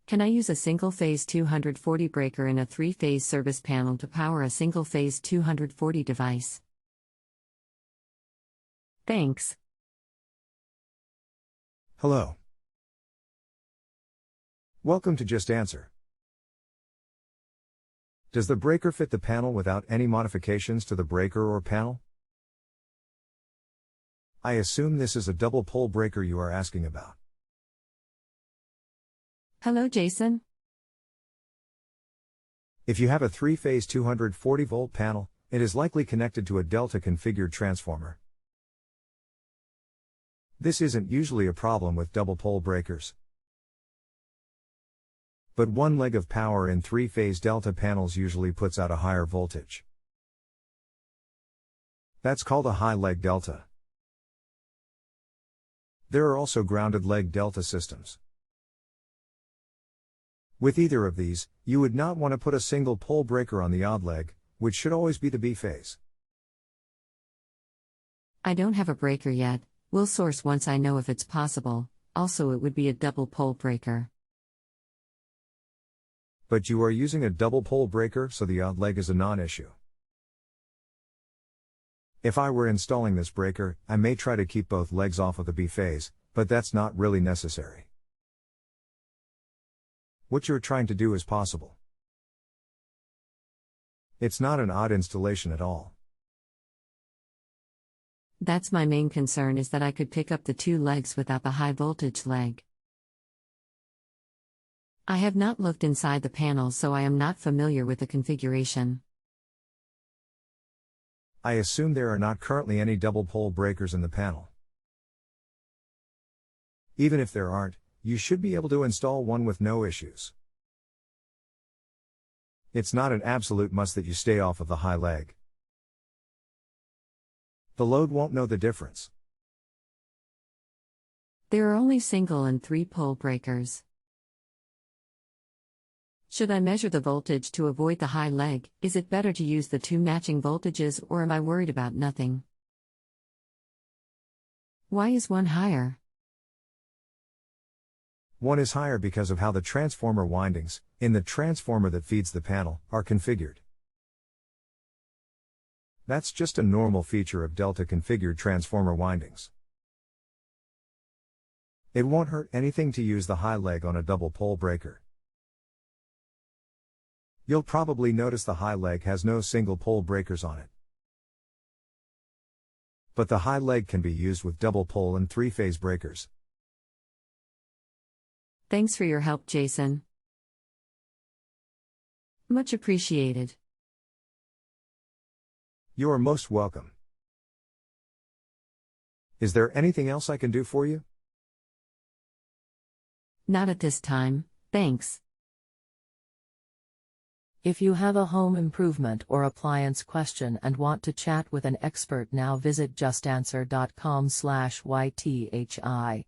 Can I use a single-phase 240 breaker in a 3-phase service panel to power a single-phase 240 device? Thanks. Hello. Welcome to Just Answer. Does the breaker fit the panel without any modifications to the breaker or panel? I assume this is a double pole breaker you are asking about. Hello, Jason. If you have a 3-phase 240-volt panel, it is likely connected to a delta configured transformer. This isn't usually a problem with double pole breakers. But one leg of power in 3-phase delta panels usually puts out a higher voltage. That's called a high leg delta. There are also grounded leg delta systems. With either of these, you would not want to put a single pole breaker on the odd leg, which should always be the B phase. I don't have a breaker yet. We'll source once I know if it's possible. Also, it would be a double pole breaker. But you are using a double pole breaker, so the odd leg is a non-issue. If I were installing this breaker, I may try to keep both legs off of the B phase, but that's not really necessary. What you're trying to do is possible. It's not an odd installation at all. That's my main concern, is that I could pick up the two legs without the high voltage leg. I have not looked inside the panel, so I am not familiar with the configuration. I assume there are not currently any double pole breakers in the panel. Even if there aren't, you should be able to install one with no issues. It's not an absolute must that you stay off of the high leg. The load won't know the difference. There are only single and 3-pole breakers. Should I measure the voltage to avoid the high leg? Is it better to use the two matching voltages, or am I worried about nothing? Why is one higher? One is higher because of how the transformer windings, in the transformer that feeds the panel, are configured. That's just a normal feature of delta configured transformer windings. It won't hurt anything to use the high leg on a double pole breaker. You'll probably notice the high leg has no single pole breakers on it. But the high leg can be used with double pole and 3-phase breakers. Thanks for your help, Jason. Much appreciated. You are most welcome. Is there anything else I can do for you? Not at this time, thanks. If you have a home improvement or appliance question and want to chat with an expert now, visit justanswer.com/ythi.